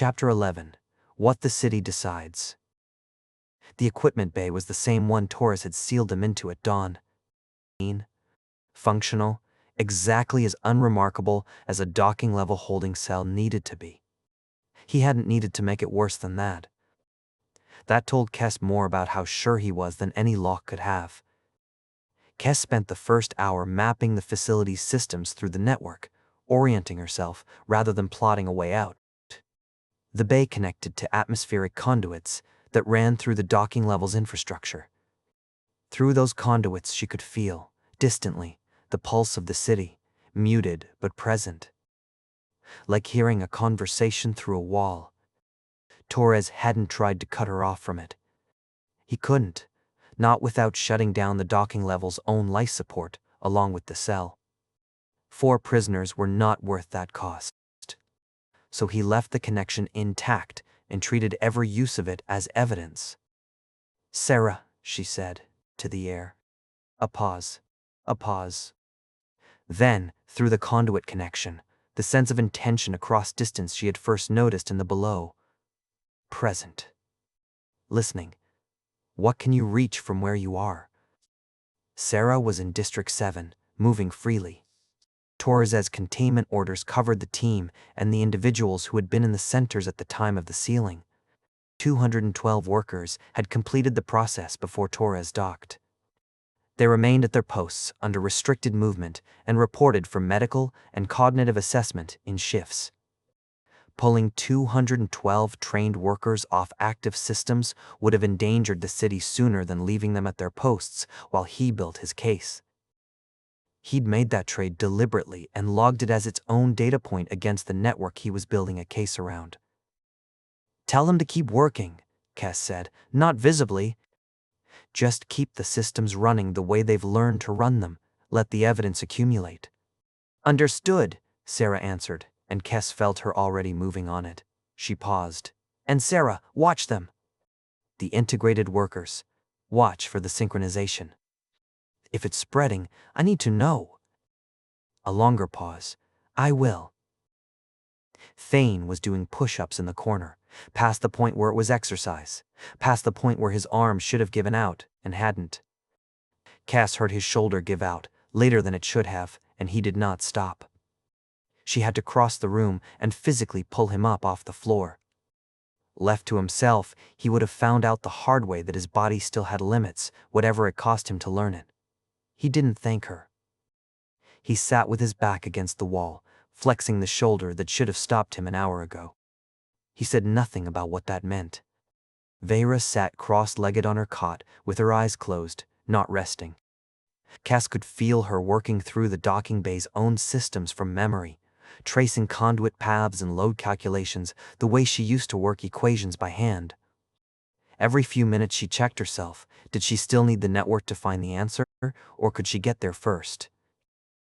Chapter 11. What the City Decides. The equipment bay was the same one Torres had sealed him into at dawn. Functional, exactly as unremarkable as a docking-level holding cell needed to be. He hadn't needed to make it worse than that. That told Kess more about how sure he was than any lock could have. Kess spent the first hour mapping the facility's systems through the network, orienting herself rather than plotting a way out. The bay connected to atmospheric conduits that ran through the docking level's infrastructure. Through those conduits she could feel, distantly, the pulse of the city, muted but present. Like hearing a conversation through a wall. Torres hadn't tried to cut her off from it. He couldn't, not without shutting down the docking level's own life support, along with the cell. 4 prisoners were not worth that cost. So he left the connection intact and treated every use of it as evidence. "Sarah," she said, to the air. A pause. A pause. Then, through the conduit connection, the sense of intention across distance she had first noticed in the below. Present. Listening. What can you reach from where you are? Sarah was in District 7, moving freely. Torres' containment orders covered the team and the individuals who had been in the centers at the time of the sealing. 212 workers had completed the process before Torres docked. They remained at their posts under restricted movement and reported for medical and cognitive assessment in shifts. Pulling 212 trained workers off active systems would have endangered the city sooner than leaving them at their posts while he built his case. He'd made that trade deliberately and logged it as its own data point against the network he was building a case around. "Tell them to keep working," Kess said, "not visibly. Just keep the systems running the way they've learned to run them. Let the evidence accumulate." "Understood," Sarah answered, and Kess felt her already moving on it. She paused. "And Sarah, watch them." The integrated workers. Watch for the synchronization. "If it's spreading, I need to know." A longer pause. "I will." Thane was doing push-ups in the corner, past the point where it was exercise, past the point where his arm should have given out and hadn't. Kess heard his shoulder give out, later than it should have, and he did not stop. She had to cross the room and physically pull him up off the floor. Left to himself, he would have found out the hard way that his body still had limits, whatever it cost him to learn it. He didn't thank her. He sat with his back against the wall, flexing the shoulder that should have stopped him an hour ago. He said nothing about what that meant. Vera sat cross-legged on her cot, with her eyes closed, not resting. Kess could feel her working through the docking bay's own systems from memory, tracing conduit paths and load calculations the way she used to work equations by hand. Every few minutes she checked herself. Did she still need the network to find the answer, or could she get there first?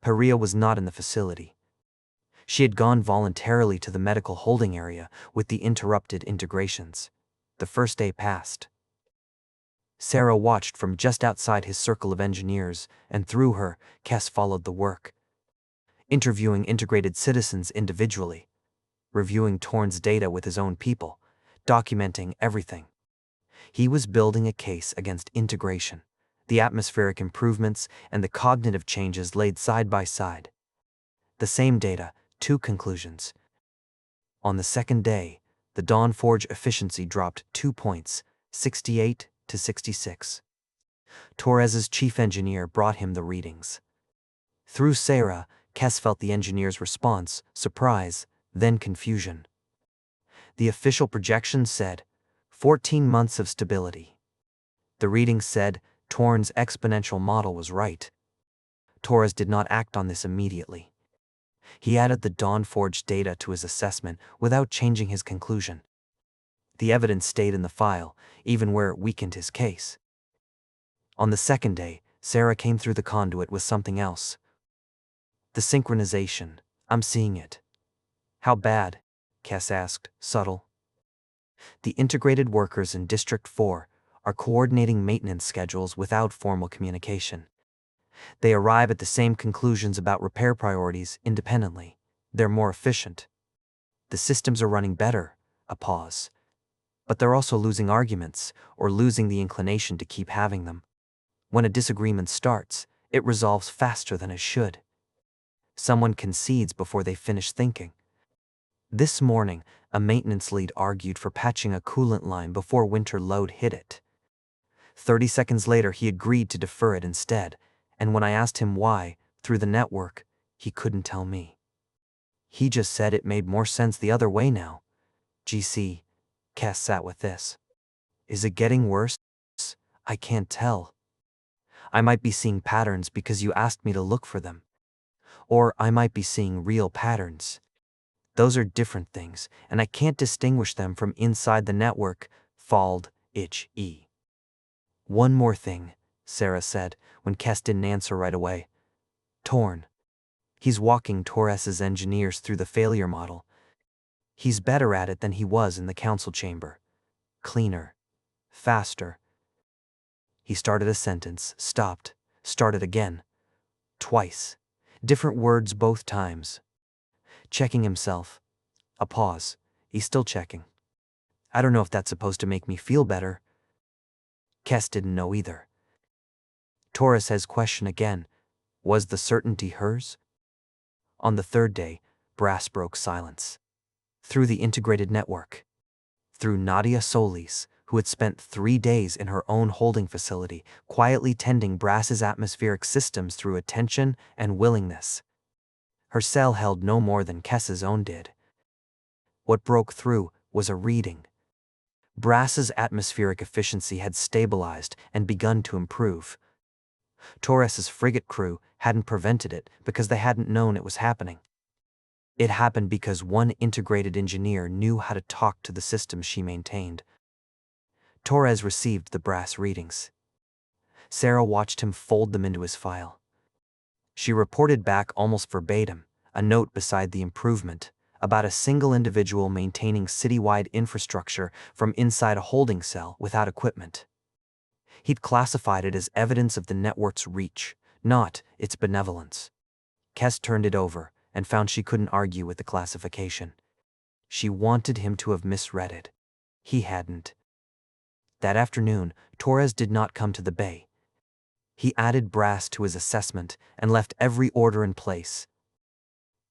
Perea was not in the facility. She had gone voluntarily to the medical holding area with the interrupted integrations. The first day passed. Sarah watched from just outside his circle of engineers, and through her, Kess followed the work. Interviewing integrated citizens individually. Reviewing Torn's data with his own people. Documenting everything. He was building a case against integration, the atmospheric improvements and the cognitive changes laid side by side. The same data, 2 conclusions. On the second day, the Dawnforge efficiency dropped 2 points, 68 to 66. Torres's chief engineer brought him the readings. Through Sarah, Kess felt the engineer's response, surprise, then confusion. The official projection said, 14 months of stability. The reading said Torn's exponential model was right. Torres did not act on this immediately. He added the Dawnforge data to his assessment without changing his conclusion. The evidence stayed in the file, even where it weakened his case. On the second day, Sarah came through the conduit with something else. "The synchronization. I'm seeing it." "How bad?" Kess asked, subtle. "The integrated workers in District 4 are coordinating maintenance schedules without formal communication. They arrive at the same conclusions about repair priorities independently. They're more efficient. The systems are running better, A pause. But they're also losing arguments, or losing the inclination to keep having them. When a disagreement starts, it resolves faster than it should. Someone concedes before they finish thinking. This morning, a maintenance lead argued for patching a coolant line before winter load hit it. 30 seconds later, he agreed to defer it instead, and when I asked him why, through the network, he couldn't tell me. He just said it made more sense the other way now. GC, Kess sat with this. Is it getting worse? I can't tell. I might be seeing patterns because you asked me to look for them. Or I might be seeing real patterns. Those are different things, and I can't distinguish them from inside the network. Fald, itch. One more thing, Sarah said, when Kess didn't answer right away. Torn. He's walking Torres's engineers through the failure model. He's better at it than he was in the council chamber. Cleaner. Faster. He started a sentence, stopped, started again. Twice. Different words both times. Checking himself. A pause. He's still checking. I don't know if that's supposed to make me feel better. Kess didn't know either. Torres' question again. Was the certainty hers? On the third day, Brass broke silence. Through the integrated network. Through Nadia Solis, who had spent 3 days in her own holding facility, quietly tending Brass's atmospheric systems through attention and willingness. Her cell held no more than Kess's own did. What broke through was a reading. Brass's atmospheric efficiency had stabilized and begun to improve. Torres's frigate crew hadn't prevented it because they hadn't known it was happening. It happened because one integrated engineer knew how to talk to the system she maintained. Torres received the Brass readings. Sarah watched him fold them into his file. She reported back almost verbatim, a note beside the improvement, about a single individual maintaining citywide infrastructure from inside a holding cell without equipment. He'd classified it as evidence of the network's reach, not its benevolence. Kess turned it over and found she couldn't argue with the classification. She wanted him to have misread it. He hadn't. That afternoon, Torres did not come to the bay. He added Brass to his assessment and left every order in place.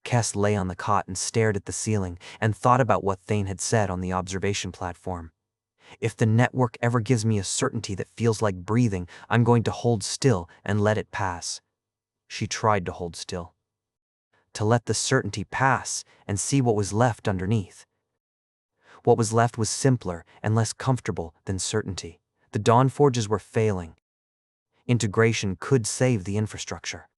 Kess lay on the cot and stared at the ceiling and thought about what Thane had said on the observation platform. If the network ever gives me a certainty that feels like breathing, I'm going to hold still and let it pass. She tried to hold still. To let the certainty pass and see what was left underneath. What was left was simpler and less comfortable than certainty. The Dawn Forges were failing. Integration could save the infrastructure.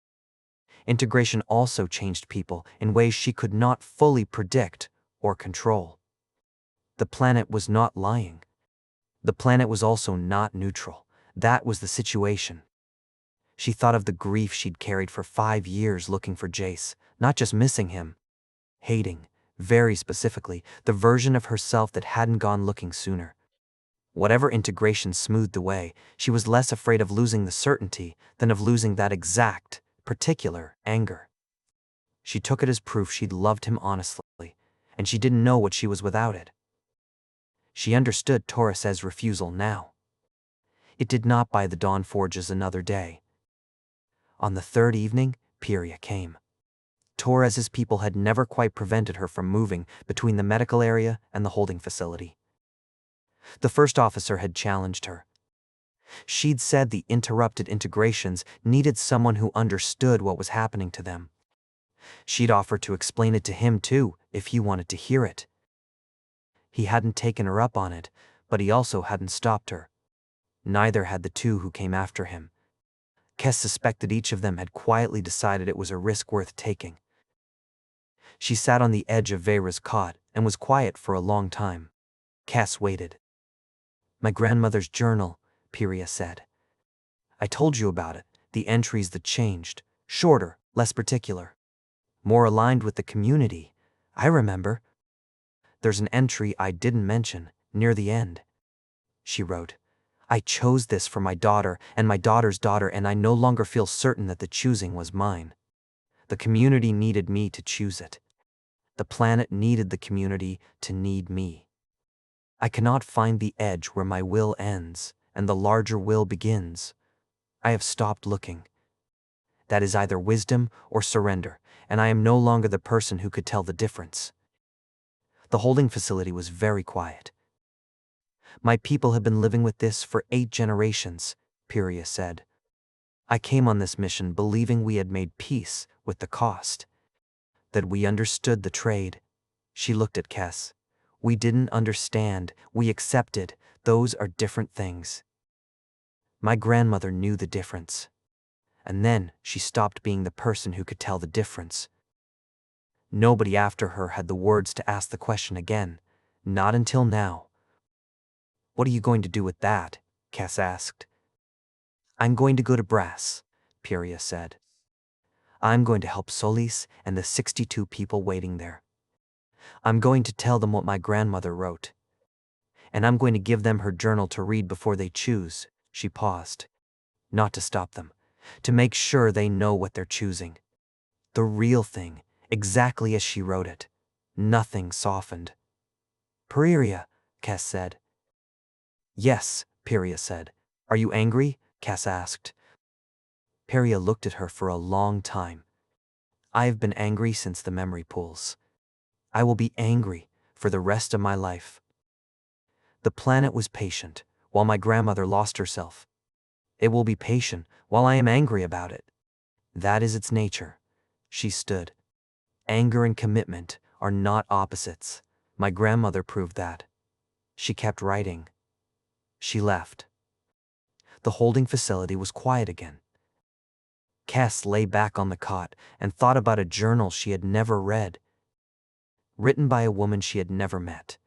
Integration also changed people in ways she could not fully predict or control. The planet was not lying. The planet was also not neutral. That was the situation. She thought of the grief she'd carried for 5 years looking for Jace, not just missing him. Hating, very specifically, the version of herself that hadn't gone looking sooner. Whatever integration smoothed the way, she was less afraid of losing the certainty than of losing that exact, particular anger. She took it as proof she'd loved him honestly, and she didn't know what she was without it. She understood Torres' refusal now. It did not buy the Dawn Forges another day. On the third evening, Pyria came. Torres' people had never quite prevented her from moving between the medical area and the holding facility. The first officer had challenged her. She'd said the interrupted integrations needed someone who understood what was happening to them. She'd offered to explain it to him too, if he wanted to hear it. He hadn't taken her up on it, but he also hadn't stopped her. Neither had the two who came after him. Kess suspected each of them had quietly decided it was a risk worth taking. She sat on the edge of Vera's cot and was quiet for a long time. Kess waited. My grandmother's journal, Pyria said. I told you about it, the entries that changed. Shorter, less particular. More aligned with the community. I remember. There's an entry I didn't mention, near the end. She wrote, I chose this for my daughter and my daughter's daughter, and I no longer feel certain that the choosing was mine. The community needed me to choose it. The planet needed the community to need me. I cannot find the edge where my will ends and the larger will begins. I have stopped looking. That is either wisdom or surrender, and I am no longer the person who could tell the difference. The holding facility was very quiet. My people have been living with this for 8 generations, Pyria said. I came on this mission believing we had made peace with the cost, that we understood the trade. She looked at Kess. We didn't understand, we accepted. Those are different things. My grandmother knew the difference. And then she stopped being the person who could tell the difference. Nobody after her had the words to ask the question again. Not until now. What are you going to do with that? Kess asked. I'm going to go to Brass, Pyria said. I'm going to help Solis and the 62 people waiting there. I'm going to tell them what my grandmother wrote. And I'm going to give them her journal to read before they choose. She paused. Not to stop them, to make sure they know what they're choosing. The real thing, exactly as she wrote it. Nothing softened. Pyria, Kess said. Yes, Pyria said. Are you angry? Kess asked. Pyria looked at her for a long time. I have been angry since the memory pools. I will be angry for the rest of my life. The planet was patient while my grandmother lost herself. It will be patient while I am angry about it. That is its nature. She stood. Anger and commitment are not opposites. My grandmother proved that. She kept writing. She left. The holding facility was quiet again. Kess lay back on the cot and thought about a journal she had never read, written by a woman she had never met,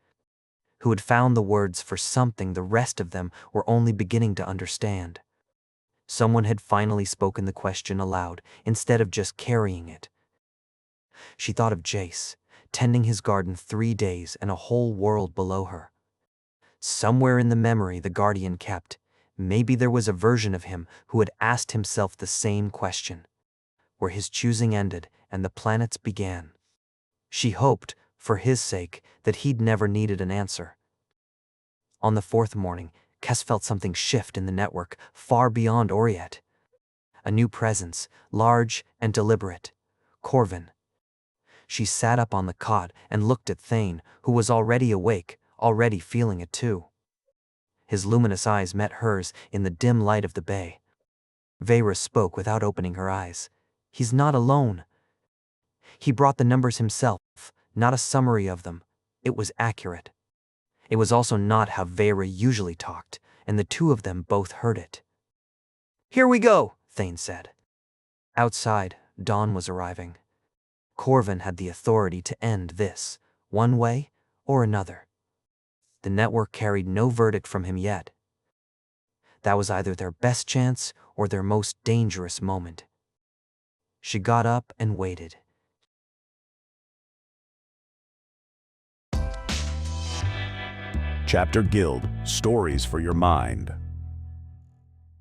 who had found the words for something the rest of them were only beginning to understand. Someone had finally spoken the question aloud instead of just carrying it. She thought of Jace, tending his garden 3 days and a whole world below her. Somewhere in the memory the Guardian kept, maybe there was a version of him who had asked himself the same question, where his choosing ended and the planets began. She hoped, for his sake, that he'd never needed an answer. On the 4th morning, Kess felt something shift in the network far beyond Oriet. A new presence, large and deliberate. Corvin. She sat up on the cot and looked at Thane, who was already awake, already feeling it too. His luminous eyes met hers in the dim light of the bay. Vera spoke without opening her eyes. He's not alone. He brought the numbers himself, not a summary of them. It was accurate. It was also not how Vera usually talked, and the two of them both heard it. Here we go, Thane said. Outside, dawn was arriving. Corvin had the authority to end this, one way or another. The network carried no verdict from him yet. That was either their best chance or their most dangerous moment. She got up and waited. Chapter Guild, Stories for Your Mind.